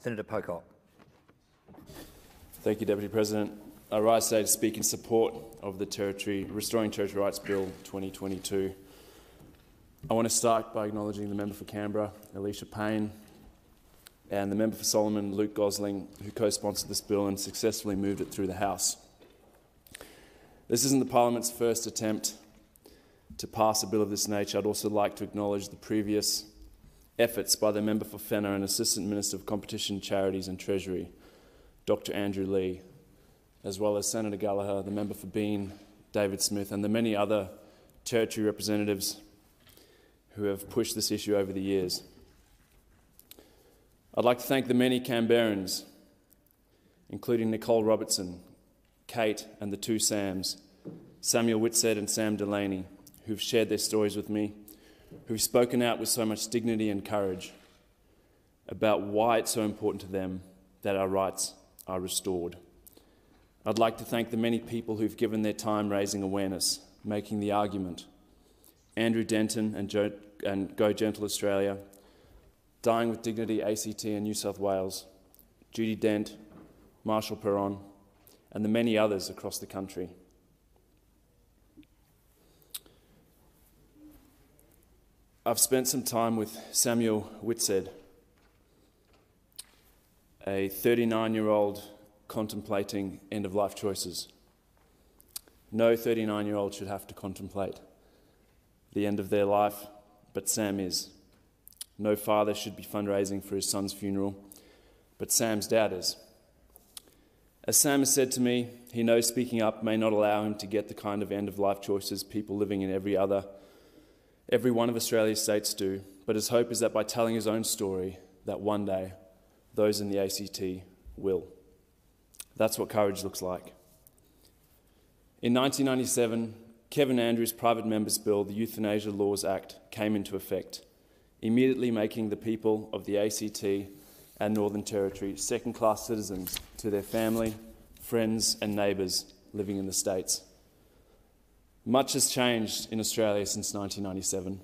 Senator Pocock. Thank you, Deputy President. I rise today to speak in support of the Restoring Territory Rights Bill 2022. I want to start by acknowledging the member for Canberra, Alicia Payne, and the member for Solomon, Luke Gosling, who co-sponsored this bill and successfully moved it through the House. This isn't the Parliament's first attempt to pass a bill of this nature. I'd also like to acknowledge the previous efforts by the member for Fenner and Assistant Minister of Competition, Charities and Treasury, Dr Andrew Lee, as well as Senator Gallagher, the member for Bean, David Smith, and the many other territory representatives who have pushed this issue over the years. I'd like to thank the many Canberrans, including Nicole Robertson, Kate and the two Sams, Samuel Whitsett and Sam Delaney, who've shared their stories with me, who've spoken out with so much dignity and courage about why it's so important to them that our rights are restored. I'd like to thank the many people who've given their time raising awareness, making the argument. Andrew Denton and Go Gentle Australia, Dying with Dignity ACT and New South Wales, Judy Dent, Marshall Perron, and the many others across the country. I've spent some time with Samuel Whitsett, a 39-year-old contemplating end-of-life choices. No 39-year-old should have to contemplate the end of their life, but Sam is. No father should be fundraising for his son's funeral, but Sam's dad is. As Sam has said to me, he knows speaking up may not allow him to get the kind of end-of-life choices people living in every one of Australia's states do, but his hope is that by telling his own story, that one day, those in the ACT will. That's what courage looks like. In 1997, Kevin Andrews' private member's bill, the Euthanasia Laws Act, came into effect, immediately making the people of the ACT and Northern Territory second-class citizens to their family, friends and neighbours living in the states. Much has changed in Australia since 1997.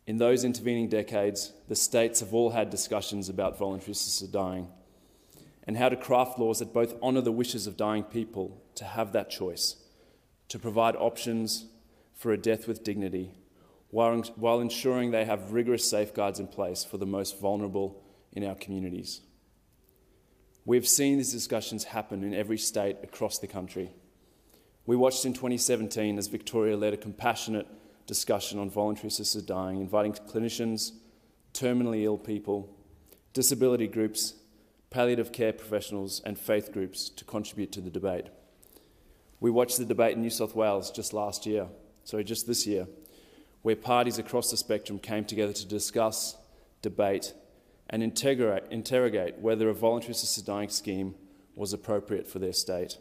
In those intervening decades, the states have all had discussions about voluntary assisted dying and how to craft laws that both honour the wishes of dying people to have that choice, to provide options for a death with dignity, while ensuring they have rigorous safeguards in place for the most vulnerable in our communities. We've seen these discussions happen in every state across the country. We watched in 2017 as Victoria led a compassionate discussion on voluntary assisted dying, inviting clinicians, terminally ill people, disability groups, palliative care professionals and faith groups to contribute to the debate. We watched the debate in New South Wales just this year, where parties across the spectrum came together to discuss, debate and interrogate whether a voluntary assisted dying scheme was appropriate for their state.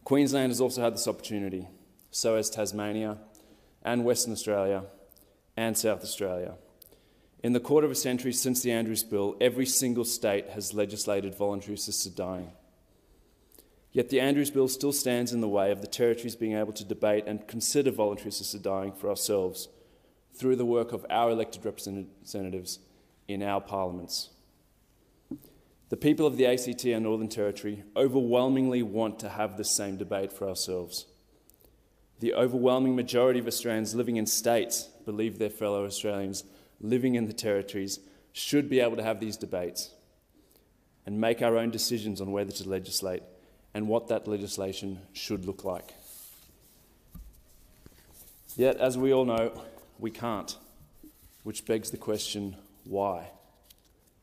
Queensland has also had this opportunity, so has Tasmania and Western Australia and South Australia. In the quarter of a century since the Andrews Bill, every single state has legislated voluntary assisted dying. Yet the Andrews Bill still stands in the way of the territories being able to debate and consider voluntary assisted dying for ourselves through the work of our elected representatives in our parliaments. The people of the ACT and Northern Territory overwhelmingly want to have this same debate for ourselves. The overwhelming majority of Australians living in states believe their fellow Australians living in the territories should be able to have these debates and make our own decisions on whether to legislate and what that legislation should look like. Yet, as we all know, we can't, which begs the question, why?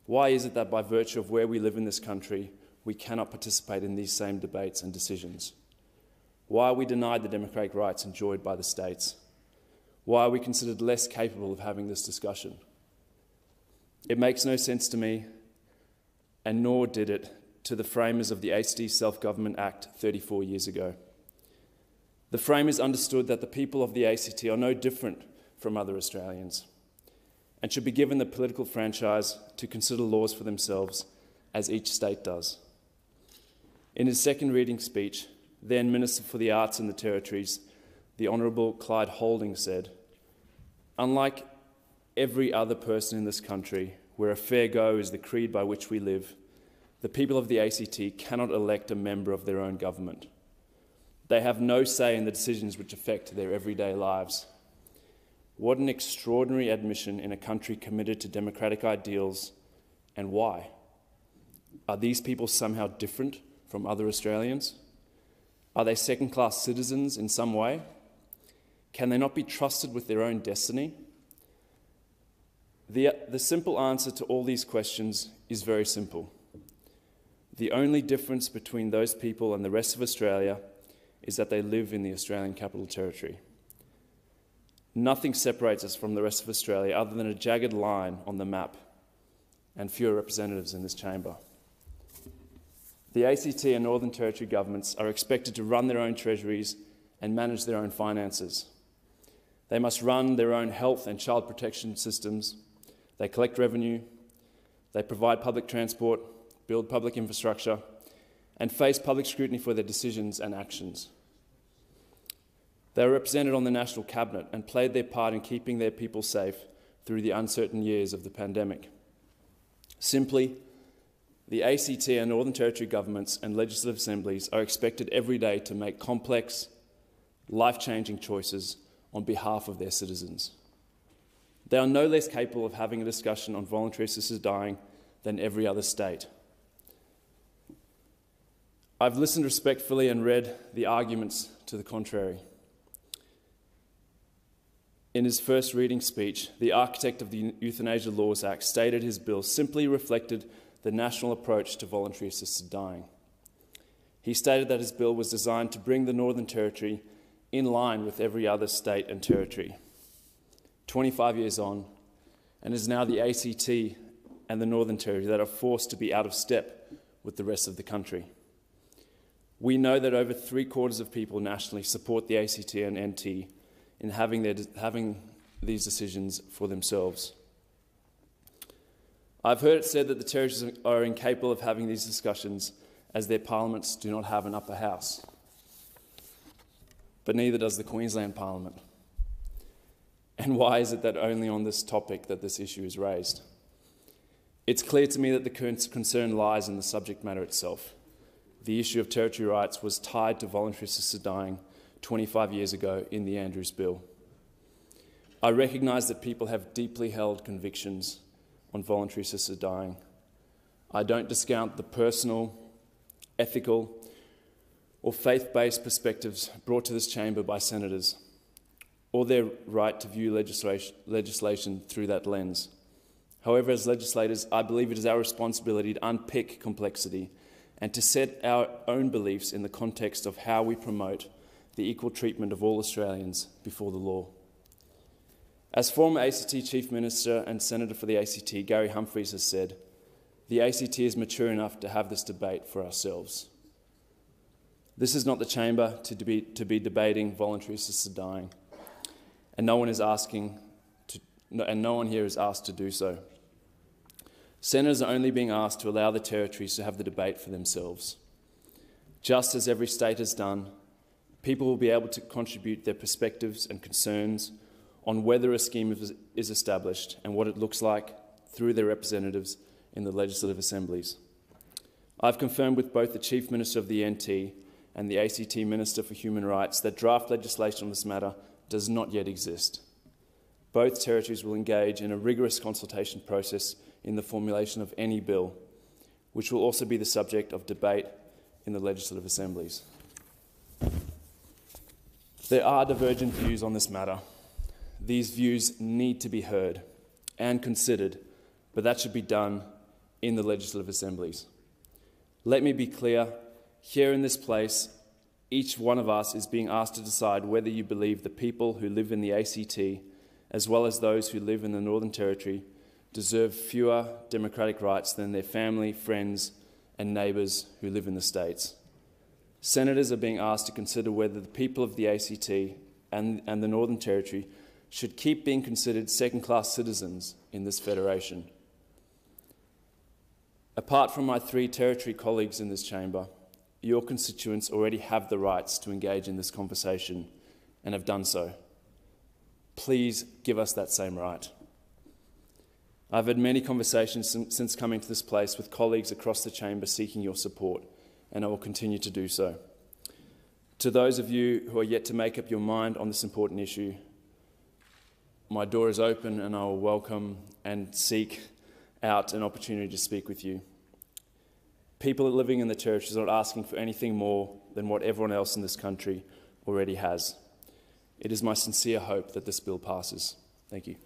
Why is it that by virtue of where we live in this country, we cannot participate in these same debates and decisions? Why are we denied the democratic rights enjoyed by the states? Why are we considered less capable of having this discussion? It makes no sense to me, and nor did it to the framers of the ACT Self-Government Act 34 years ago. The framers understood that the people of the ACT are no different from other Australians and should be given the political franchise to consider laws for themselves as each state does. In his second reading speech, then Minister for the Arts and the Territories, the Honourable Clyde Holding said, "Unlike every other person in this country, where a fair go is the creed by which we live, the people of the ACT cannot elect a member of their own government. They have no say in the decisions which affect their everyday lives. What an extraordinary admission in a country committed to democratic ideals, and why? Are these people somehow different from other Australians? Are they second-class citizens in some way? Can they not be trusted with their own destiny? The simple answer to all these questions is very simple. The only difference between those people and the rest of Australia is that they live in the Australian Capital Territory. Nothing separates us from the rest of Australia other than a jagged line on the map and fewer representatives in this chamber. The ACT and Northern Territory governments are expected to run their own treasuries and manage their own finances. They must run their own health and child protection systems. They collect revenue, they provide public transport, build public infrastructure, and face public scrutiny for their decisions and actions. They were represented on the National Cabinet and played their part in keeping their people safe through the uncertain years of the pandemic. Simply, the ACT and Northern Territory governments and legislative assemblies are expected every day to make complex, life-changing choices on behalf of their citizens. They are no less capable of having a discussion on voluntary assisted dying than every other state. I've listened respectfully and read the arguments to the contrary. In his first reading speech, the architect of the Euthanasia Laws Act stated his bill simply reflected the national approach to voluntary assisted dying. He stated that his bill was designed to bring the Northern Territory in line with every other state and territory. 25 years on, and is now the ACT and the Northern Territory that are forced to be out of step with the rest of the country. We know that over 3/4 of people nationally support the ACT and NT in having these decisions for themselves. I've heard it said that the territories are incapable of having these discussions as their parliaments do not have an upper house. But neither does the Queensland Parliament. And why is it that only on this topic that this issue is raised? It's clear to me that the concern lies in the subject matter itself. The issue of territory rights was tied to voluntary assisted dying 25 years ago in the Andrews Bill. I recognise that people have deeply held convictions on voluntary assisted dying. I don't discount the personal, ethical, or faith-based perspectives brought to this chamber by senators, or their right to view legislation through that lens. However, as legislators, I believe it is our responsibility to unpick complexity and to set our own beliefs in the context of how we promote the equal treatment of all Australians before the law. As former ACT Chief Minister and Senator for the ACT, Gary Humphries, has said, the ACT is mature enough to have this debate for ourselves. This is not the chamber to be debating voluntary assisted dying, and no one here is asked to do so. Senators are only being asked to allow the territories to have the debate for themselves. Just as every state has done, people will be able to contribute their perspectives and concerns on whether a scheme is established and what it looks like through their representatives in the legislative assemblies. I've confirmed with both the Chief Minister of the NT and the ACT Minister for Human Rights that draft legislation on this matter does not yet exist. Both territories will engage in a rigorous consultation process in the formulation of any bill, which will also be the subject of debate in the legislative assemblies. There are divergent views on this matter. These views need to be heard and considered, but that should be done in the legislative assemblies. Let me be clear, here in this place, each one of us is being asked to decide whether you believe the people who live in the ACT, as well as those who live in the Northern Territory, deserve fewer democratic rights than their family, friends, and neighbours who live in the states. Senators are being asked to consider whether the people of the ACT and the Northern Territory should keep being considered second-class citizens in this federation. Apart from my 3 territory colleagues in this chamber, your constituents already have the rights to engage in this conversation and have done so. Please give us that same right. I've had many conversations since coming to this place with colleagues across the chamber seeking your support, and I will continue to do so. To those of you who are yet to make up your mind on this important issue, my door is open and I will welcome and seek out an opportunity to speak with you. People living in the church is not asking for anything more than what everyone else in this country already has. It is my sincere hope that this bill passes. Thank you.